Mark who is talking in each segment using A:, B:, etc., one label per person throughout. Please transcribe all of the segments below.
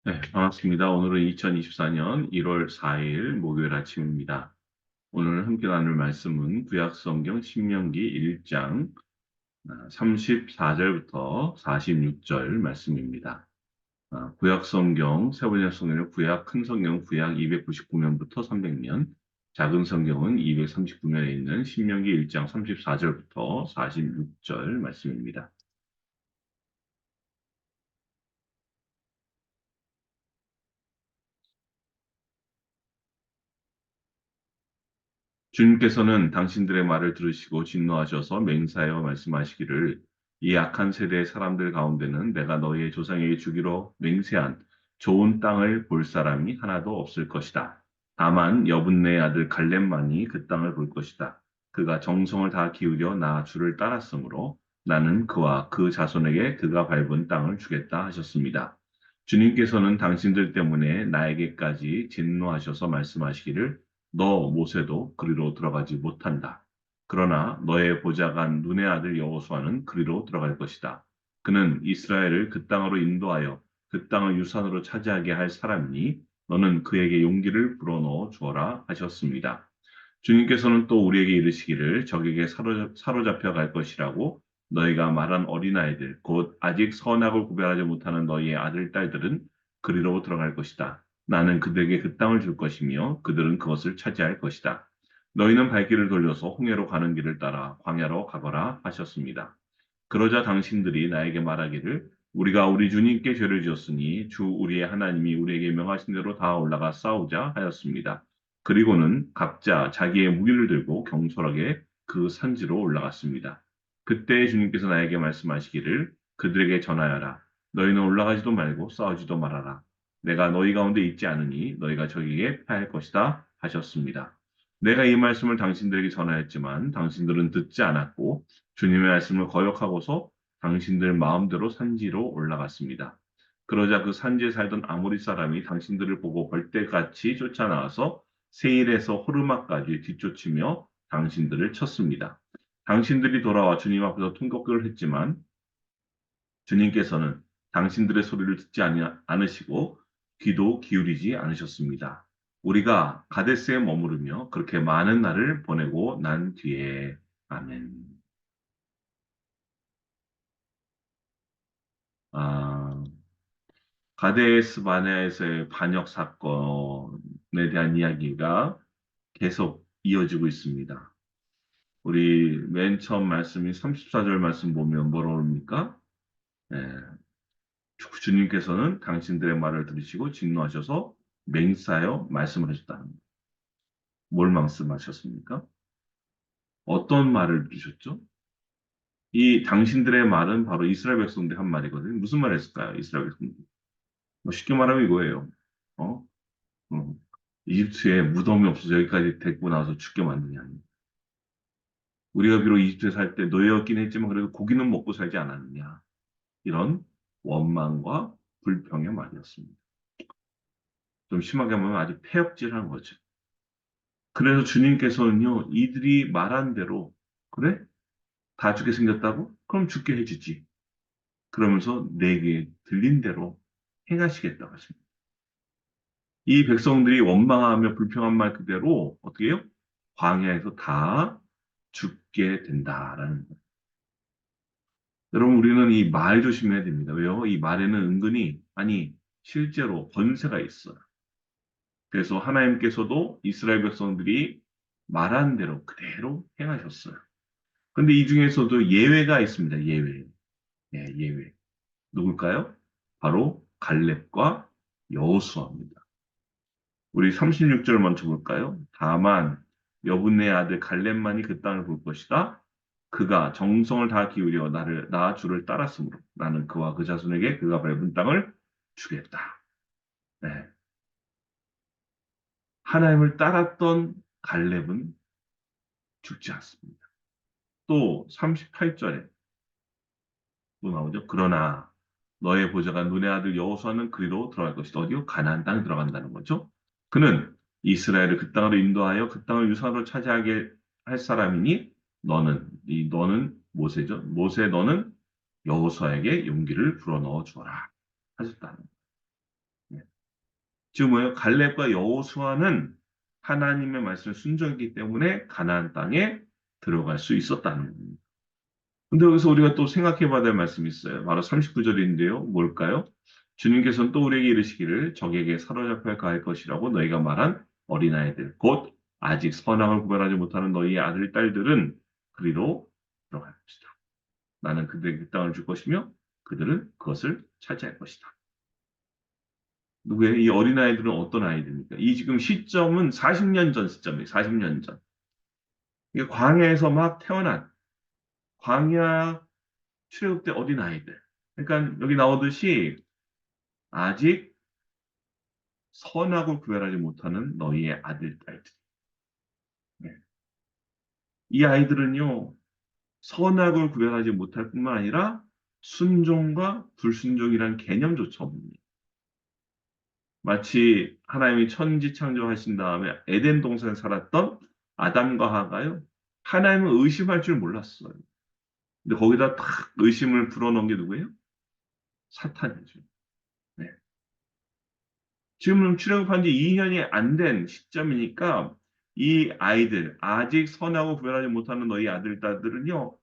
A: 네, 반갑습니다. 오늘은 2024년 1월 4일 목요일 아침입니다. 오늘 함께 나눌 말씀은 구약성경 신명기 1장 34절부터 46절 말씀입니다. 구약성경, 세번역 성경은 구약 큰 성경 구약 299면부터 300면, 작은 성경은 239면에 있는 신명기 1장 34절부터 46절 말씀입니다. 주님께서는 당신들의 말을 들으시고 진노하셔서 맹세하여 말씀하시기를 이 악한 세대의 사람들 가운데는 내가 너희의 조상에게 주기로 맹세한 좋은 땅을 볼 사람이 하나도 없을 것이다. 다만 여분네의 아들 갈렙만이 그 땅을 볼 것이다. 그가 정성을 다 기울여 나 주를 따랐으므로 나는 그와 그 자손에게 그가 밟은 땅을 주겠다 하셨습니다. 주님께서는 당신들 때문에 나에게까지 진노하셔서 말씀하시기를 너 모세도 그리로 들어가지 못한다. 그러나 너의 보좌관 눈의 아들 여호수아는 그리로 들어갈 것이다. 그는 이스라엘을 그 땅으로 인도하여 그 땅을 유산으로 차지하게 할 사람이니 너는 그에게 용기를 불어넣어 주어라 하셨습니다. 주님께서는 또 우리에게 이르시기를 적에게 사로잡혀 갈 것이라고 너희가 말한 어린아이들 곧 아직 선악을 구별하지 못하는 너희의 아들 딸들은 그리로 들어갈 것이다. 나는 그들에게 그 땅을 줄 것이며 그들은 그것을 차지할 것이다. 너희는 발길을 돌려서 홍해로 가는 길을 따라 광야로 가거라 하셨습니다. 그러자 당신들이 나에게 말하기를 우리가 우리 주님께 죄를 지었으니 주 우리의 하나님이 우리에게 명하신 대로 다 올라가 싸우자 하였습니다. 그리고는 각자 자기의 무기를 들고 경솔하게 그 산지로 올라갔습니다. 그때 주님께서 나에게 말씀하시기를 그들에게 전하여라. 너희는 올라가지도 말고 싸우지도 말아라. 내가 너희 가운데 있지 않으니 너희가 저에게 패할 것이다 하셨습니다. 내가 이 말씀을 당신들에게 전하였지만 당신들은 듣지 않았고 주님의 말씀을 거역하고서 당신들 마음대로 산지로 올라갔습니다. 그러자 그 산지에 살던 아모리 사람이 당신들을 보고 벌떼같이 쫓아나와서 세일에서 호르마까지 뒤쫓으며 당신들을 쳤습니다. 당신들이 돌아와 주님 앞에서 통곡을 했지만 주님께서는 당신들의 소리를 듣지 않으시고 귀도 기울이지 않으셨습니다. 우리가 가데스에 머무르며 그렇게 많은 날을 보내고 난 뒤에 아멘. 아, 가데스 바네아에서의 반역 사건에 대한 이야기가 계속 이어지고 있습니다. 우리 맨 처음 말씀이 34절 말씀 보면 뭐라고 합니까? 예, 주님께서는 당신들의 말을 들으시고 진노하셔서 맹세하여 말씀을 하셨다. 뭘 말씀하셨습니까? 어떤 말을 들으셨죠? 이 당신들의 말은 바로 이스라엘 백성들이 한 말이거든요. 무슨 말 했을까요? 이스라엘 백성들. 뭐 쉽게 말하면 이거예요. 어? 어. 이집트에 무덤이 없어서 여기까지 데리고 나와서 죽게 만드냐. 우리가 비록 이집트에 살 때 노예였긴 했지만 그래도 고기는 먹고 살지 않았느냐. 이런 원망과 불평의 말이었습니다. 좀 심하게 하면 아주 폐역질한 거죠. 그래서 주님께서는요, 이들이 말한 대로, 그래? 다 죽게 생겼다고? 그럼 죽게 해주지. 그러면서 내게 들린 대로 행하시겠다고 하십니다. 이 백성들이 원망하며 불평한 말 그대로 어떻게 해요? 광야에서 다 죽게 된다라는 거예요. 여러분, 우리는 이 말 조심해야 됩니다. 왜요? 이 말에는 은근히, 아니, 실제로 권세가 있어요. 그래서 하나님께서도 이스라엘 백성들이 말한 대로 그대로 행하셨어요. 근데 이 중에서도 예외가 있습니다. 예외. 예, 예외. 누굴까요? 바로 갈렙과 여호수아입니다. 우리 36절 먼저 볼까요? 다만 여분의 아들 갈렙만이 그 땅을 볼 것이다. 그가 정성을 다 기울여 나 주를 따랐으므로 나는 그와 그 자손에게 그가 밟은 땅을 주겠다. 네. 하나님을 따랐던 갈렙은 죽지 않습니다. 또 38절에 또 나오죠. 그러나 너의 보좌가 눈의 아들 여호수아는 그리로 들어갈 것이다. 어디요? 가나안 땅에 들어간다는 거죠. 그는 이스라엘을 그 땅으로 인도하여 그 땅을 유산으로 차지하게 할 사람이니 너는 모세죠. 모세 너는 여호수아에게 용기를 불어넣어 주어라 하셨다는 거예요. 지금 뭐예요? 갈렙과 여호수아는 하나님의 말씀에 순종했기 때문에 가나안 땅에 들어갈 수 있었다는 겁니다. 근데 여기서 우리가 또 생각해 봐야 될 말씀이 있어요. 바로 39절인데요. 뭘까요? 주님께서는 또 우리에게 이르시기를 적에게 사로잡혀 갈 것이라고 너희가 말한 어린아이들 곧 아직 선악을 구별하지 못하는 너희의 아들 딸들은 그리로 들어갈 것이다. 나는 그들에게 그 땅을 줄 것이며 그들은 그것을 차지할 것이다. 누구예요? 이 어린아이들은 어떤 아이들입니까? 이 지금 시점은 40년 전 시점이에요. 40년 전. 이게 광야에서 막 태어난 광야 출애굽 때 어린아이들. 그러니까 여기 나오듯이 아직 선악을 구별하지 못하는 너희의 아들, 딸들. 네. 이 아이들은요, 선악을 구별하지 못할 뿐만 아니라 순종과 불순종이란 개념조차 없는 마치 하나님이 천지 창조하신 다음에 에덴 동산에 살았던 아담과 하가요. 하나님을 의심할 줄 몰랐어요. 근데 거기다 탁 의심을 불어넣은 게 누구예요? 사탄이죠. 네. 지금 출애굽한 지 2년이 안 된 시점이니까 이 아이들, 아직 선하고 구별하지 못하는 너희 아들, 딸들은요,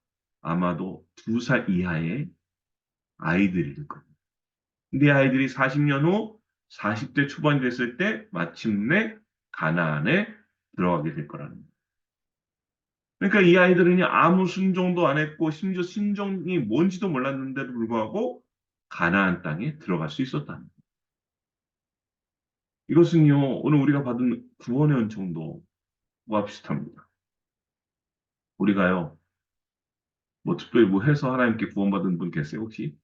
A: 아마도 2살 이하의 아이들일 겁니다. 근데 이 아이들이 40년 후 40대 초반이 됐을 때 마침내 가나안에 들어가게 될 거라는 거예요. 그러니까 이 아이들은요, 아무 순종도 안 했고, 심지어 순종이 뭔지도 몰랐는데도 불구하고 가나안 땅에 들어갈 수 있었다는 거예요. 이것은요, 오늘 우리가 받은 구원의 은총도 와 비슷합니다. 우리가요, 뭐 특별히 뭐 해서 하나님께 구원받은 분 계세요, 혹시?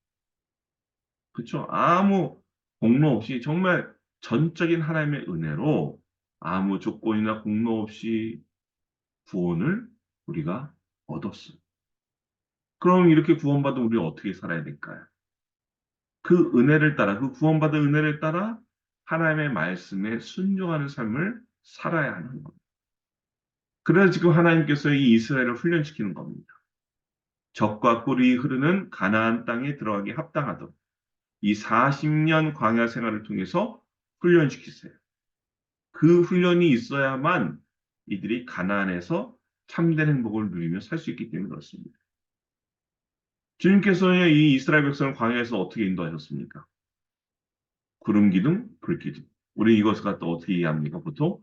A: 그렇죠? 아무 공로 없이 정말 전적인 하나님의 은혜로 아무 조건이나 공로 없이 구원을 우리가 얻었어요. 그럼 이렇게 구원받은 우리 어떻게 살아야 될까요? 그 은혜를 따라, 그 구원받은 은혜를 따라 하나님의 말씀에 순종하는 삶을 살아야 하는 겁니다. 그래서 지금 하나님께서 이 이스라엘을 훈련시키는 겁니다. 적과 꿀이 흐르는 가나안 땅에 들어가기 합당하도록 이 40년 광야 생활을 통해서 훈련시키세요. 그 훈련이 있어야만 이들이 가나안에서 참된 행복을 누리며 살 수 있기 때문에 그렇습니다. 주님께서는 이 이스라엘 백성을 광야에서 어떻게 인도하셨습니까? 구름 기둥, 불 기둥. 우리 이것을 갖다 어떻게 이해합니까? 보통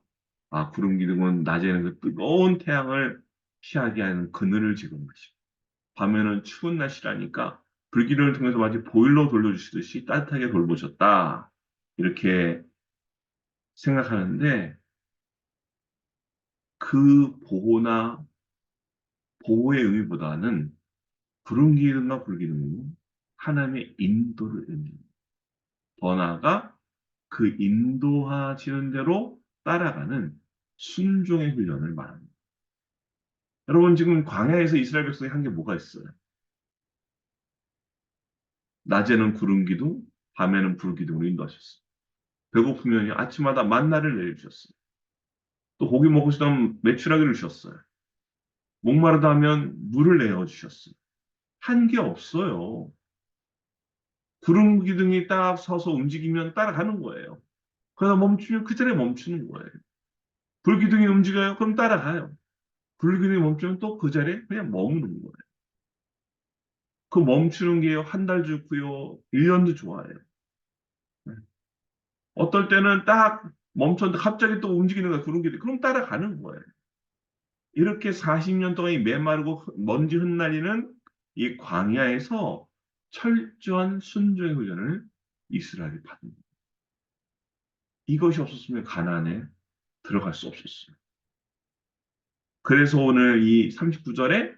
A: 구름 기둥은 낮에는 그 뜨거운 태양을 피하게 하는 그늘을 지금 것이고 밤에는 추운 날씨라니까 불기둥을 통해서 마치 보일러 돌려주시듯이 따뜻하게 돌보셨다. 이렇게 생각하는데 그 보호나 보호의 의미보다는 구름 기둥과 불 기둥은 하나님의 인도를 의미합니다. 더 나아가 그 인도하시는 대로 따라가는 순종의 훈련을 말합니다. 여러분 지금 광야에서 이스라엘 백성이 한 게 뭐가 있어요? 낮에는 구름 기둥, 밤에는 불 기둥으로 인도하셨어요. 배고프면 아침마다 만나를 내려주셨어요. 또 고기 먹고 싶다면 메추라기를 주셨어요. 목마르다 하면 물을 내어주셨어요. 한 게 없어요. 구름 기둥이 딱 서서 움직이면 따라가는 거예요. 그러다 멈추면 그 자리에 멈추는 거예요. 불 기둥이 움직여요? 그럼 따라가요. 불 기둥이 멈추면 또 그 자리에 그냥 머무는 거예요. 그 멈추는 게 한 달 좋고요. 1년도 좋아요. 네. 어떨 때는 딱 멈췄는데 갑자기 또 움직이는 거야. 구름 기둥이. 그럼 따라가는 거예요. 이렇게 40년 동안 이 메마르고 먼지 흩날리는 이 광야에서 철저한 순종의 훈련을 이스라엘이 받은 거예요. 이것이 없었으면 가나안에 들어갈 수 없었어요. 그래서 오늘 이 39절에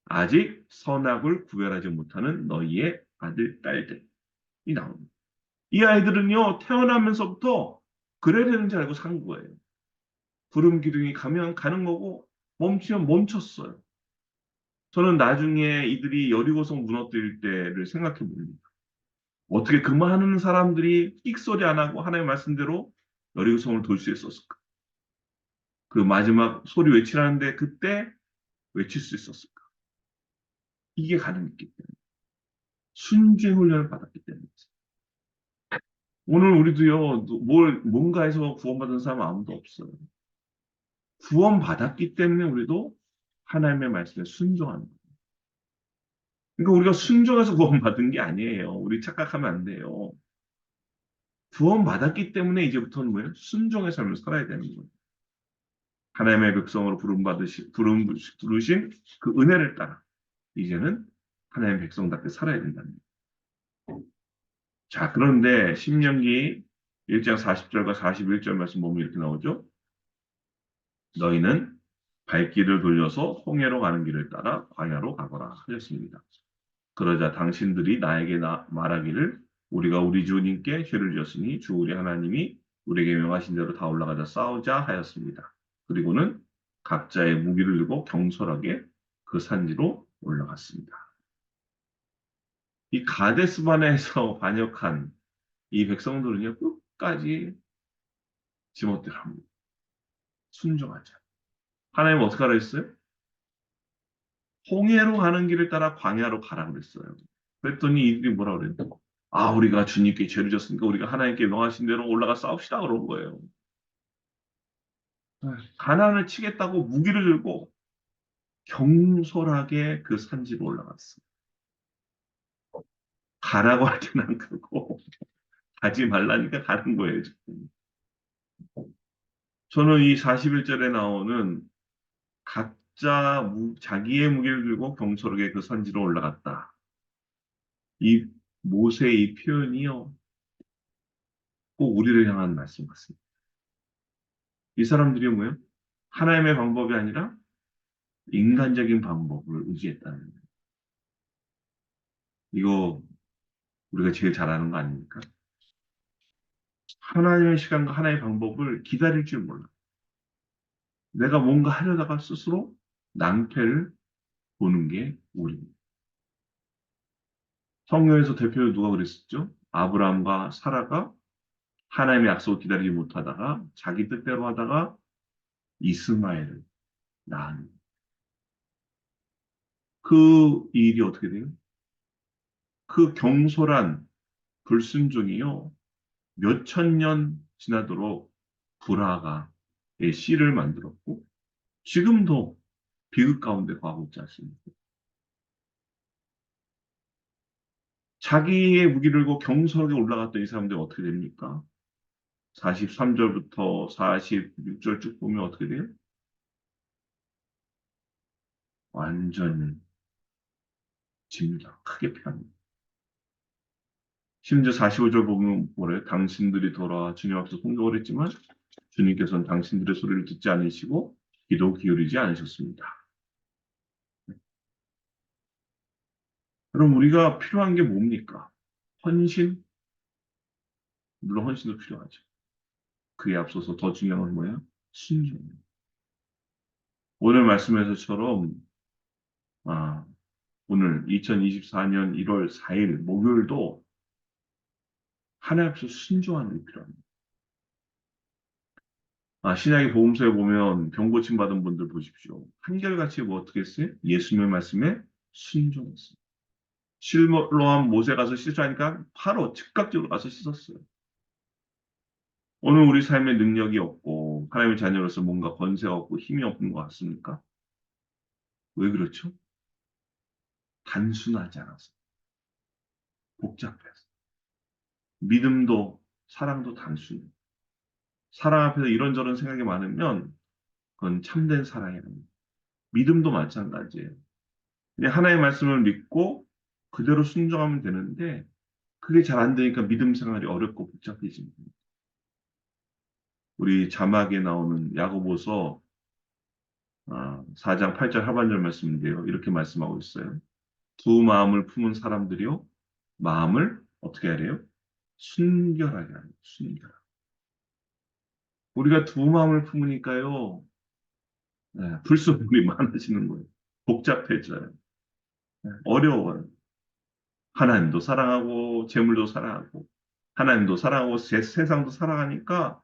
A: 아직 선악을 구별하지 못하는 너희의 아들, 딸들이 나옵니다. 이 아이들은요, 태어나면서부터 그래야 되는 줄 알고 산 거예요. 구름 기둥이 가면 가는 거고, 멈추면 멈췄어요. 저는 나중에 이들이 여리고성 무너뜨릴 때를 생각해 봅니다. 어떻게 그 많은 사람들이 삑소리 안 하고 하나님의 말씀대로 여리고성을 돌 수 있었을까? 그 마지막 소리 외치라는데 그때 외칠 수 있었을까? 이게 가능했기 때문에. 순죄 훈련을 받았기 때문이죠. 오늘 우리도요, 뭔가에서 구원받은 사람 아무도 없어요. 구원받았기 때문에 우리도 하나님의 말씀에 순종하는 거예요. 그러니까 우리가 순종해서 구원받은 게 아니에요. 우리 착각하면 안 돼요. 구원받았기 때문에 이제부터는 뭐예요? 순종의 삶을 살아야 되는 거예요. 하나님의 백성으로 부르신 그 은혜를 따라 이제는 하나님의 백성답게 살아야 된다는 거예요. 자, 그런데 신명기 1장 40절과 41절 말씀 보면 이렇게 나오죠. 너희는 발길을 돌려서 홍해로 가는 길을 따라 광야로 가거라 하셨습니다. 그러자 당신들이 나에게 말하기를 우리가 우리 주님께 죄를 지었으니 주 우리 하나님이 우리에게 명하신 대로 다 올라가자 싸우자 하였습니다. 그리고는 각자의 무기를 들고 경솔하게 그 산지로 올라갔습니다. 이 가데스바네에서 반역한 이 백성들은요 끝까지 지멋대로 합니다. 순종하자. 하나님 어떻게 하라 했어요? 홍해로 가는 길을 따라 광야로 가라 그랬어요. 그랬더니 이들이 뭐라 그랬냐? 아, 우리가 주님께 죄를 졌으니까 우리가 하나님께 명하신 대로 올라가 싸웁시다 그런 거예요. 가난을 치겠다고 무기를 들고 경솔하게 그 산지로 올라갔어요. 가라고 할 때는 안 가고 가지 말라니까 가는 거예요, 지금. 저는 이 41절에 나오는 각자 자기의 무기를 들고 경솔하게 그 산지로 올라갔다. 이 모세의 이 표현이요. 꼭 우리를 향한 말씀 같습니다. 이 사람들이 뭐예요? 하나님의 방법이 아니라 인간적인 방법을 의지했다는 거예요. 이거 우리가 제일 잘 아는 거 아닙니까? 하나님의 시간과 하나님의 방법을 기다릴 줄 몰라. 내가 뭔가 하려다가 스스로 낭패를 보는 게 우리입니다. 성경에서 대표로 누가 그랬었죠? 아브라함과 사라가 하나님의 약속을 기다리지 못하다가 자기 뜻대로 하다가 이스마엘을 낳은 그 일이 어떻게 돼요? 그 경솔한 불순종이요. 몇천 년 지나도록 불화가의 씨를 만들었고 지금도 비극 가운데 가고 있지 않습니까? 자기의 무기를 들고 경솔하게 올라갔던 이 사람들이 어떻게 됩니까? 43절부터 46절 쭉 보면 어떻게 돼요? 완전 집니다. 크게 패합니다. 심지어 45절 보면 뭐래요? 당신들이 돌아와 주님 앞에서 공격을 했지만 주님께서는 당신들의 소리를 듣지 않으시고 기도 기울이지 않으셨습니다. 그럼 우리가 필요한 게 뭡니까? 헌신? 물론 헌신도 필요하죠. 그에 앞서서 더 중요한 건 뭐예요? 순종입니다. 오늘 말씀에서처럼 아, 오늘 2024년 1월 4일 목요일도 하나님 앞에서 순종하는 게 필요합니다. 신약의 복음서에 보면 병 고침 받은 분들 보십시오. 한결같이 뭐 어떻게 했어요? 예수님의 말씀에 순종했어요. 실로암 못에 가서 씻으니까 바로 즉각적으로 가서 씻었어요. 오늘 우리 삶에 능력이 없고 하나님의 자녀로서 뭔가 권세가 없고 힘이 없는 것 같습니까? 왜 그렇죠? 단순하지 않아서 복잡해서 믿음도 사랑도 단순해. 사랑 앞에서 이런저런 생각이 많으면 그건 참된 사랑이 아닙니다. 믿음도 마찬가지예요. 그냥 하나의 말씀을 믿고 그대로 순종하면 되는데 그게 잘 안 되니까 믿음 생활이 어렵고 복잡해집니다. 우리 자막에 나오는 야고보서 4장 8절 하반절 말씀인데요. 이렇게 말씀하고 있어요. 두 마음을 품은 사람들이요. 마음을 어떻게 하래요? 순결하게 하래요. 순결. 우리가 두 마음을 품으니까요. 네, 불순물이 많아지는 거예요. 복잡해져요. 네, 어려워요. 하나님도 사랑하고 재물도 사랑하고 하나님도 사랑하고 세상도 사랑하니까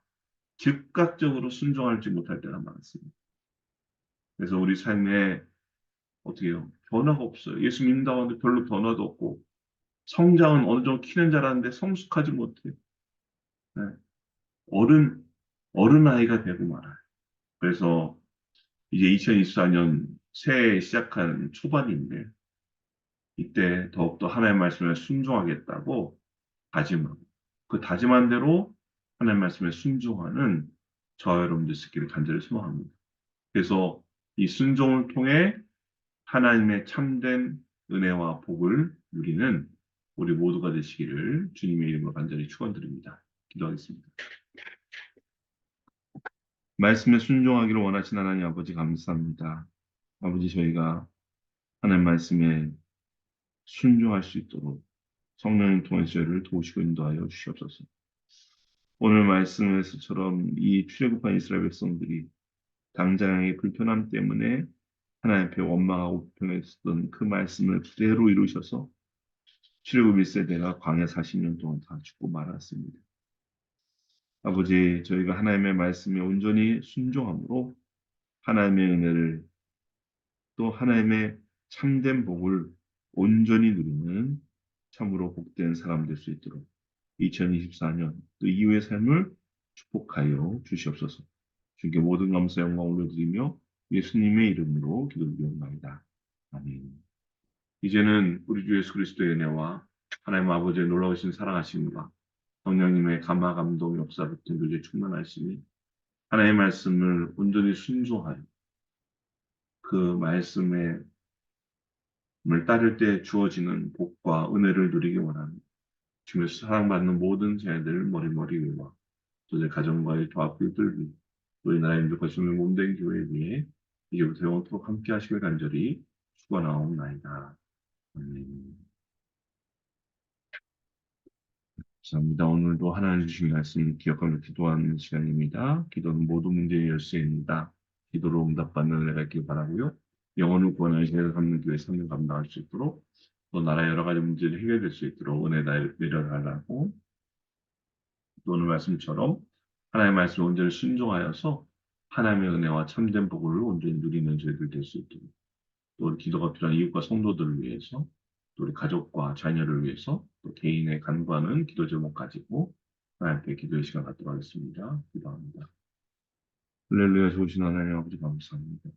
A: 즉각적으로 순종하지 못할 때가 많습니다. 그래서 우리 삶에 어떻게 해요? 변화가 없어요. 예수 믿는다고 하는데 별로 변화도 없고 성장은 어느 정도 키는 줄 알았는데 성숙하지 못해요. 네. 어른, 어른아이가 되고 말아요. 그래서 이제 2024년 새해 시작한 초반인데, 이때 더욱더 하나님의 말씀에 순종하겠다고 다짐하고, 그 다짐한 대로 하나님의 말씀에 순종하는 저와 여러분들 있기를 간절히 소망합니다. 그래서 이 순종을 통해 하나님의 참된 은혜와 복을 누리는 우리 모두가 되시기를 주님의 이름으로 간절히 축원드립니다. 기도하겠습니다. 말씀에 순종하기를 원하신 하나님 아버지 감사합니다. 아버지 저희가 하나님 말씀에 순종할 수 있도록 성령을 통해 저희를 도우시고 인도하여 주시옵소서. 오늘 말씀에서처럼 이 출애굽한 이스라엘 백성들이 당장의 불편함 때문에 하나님 앞에 원망하고 불평했었던 그 말씀을 그대로 이루셔서 출애굽 1세대가 광야 40년 동안 다 죽고 말았습니다. 아버지, 저희가 하나님의 말씀에 온전히 순종함으로 하나님의 은혜를 또 하나님의 참된 복을 온전히 누리는 참으로 복된 사람 될 수 있도록 2024년 또 이후의 삶을 축복하여 주시옵소서. 주께 모든 감사 영광 올려드리며 예수님의 이름으로 기도드리옵나이다. 아멘. 이제는 우리 주 예수 그리스도의 은혜와 하나님 아버지의 놀라우신 사랑하심과 성령님의 감화 감동 역사 붙은 교제 충만하심이 하나님의 말씀을 온전히 순종하여 그 말씀에 따를 때 주어지는 복과 은혜를 누리기 원하는 주님에서 사랑받는 모든 자녀들 머리머리 위와 또 내 가정과의 조합들들 위 우리 나라의 민족과 주님의 몸된 교회 위에 이제부터 영원토록 함께 하시길 간절히 축원하옵나이다. 아멘. 감사합니다. 오늘도 하나님 주신 말씀 기억하며 기도하는 시간입니다. 기도는 모든 문제의 열쇠입니다. 기도로 응답받는 은혜가 있길 바라고요. 영혼을 구원하는 시간을 갖는 교회 삶을 감당할 수 있도록 또 나라의 여러 가지 문제를 해결될 수 있도록 은혜 내려달라고 또 오늘 말씀처럼 하나님의 말씀을 온전히 순종하여서 하나님의 은혜와 참된 복을 온전히 누리는 저희들 될 수 있도록 또 우리 기도가 필요한 이웃과 성도들을 위해서 또 우리 가족과 자녀를 위해서 또 개인의 간구하는 기도 제목 가지고 하나님께 기도의 시간 갖도록 하겠습니다. 기도합니다. 할렐루야 좋으신 하나님 아버지 감사합니다.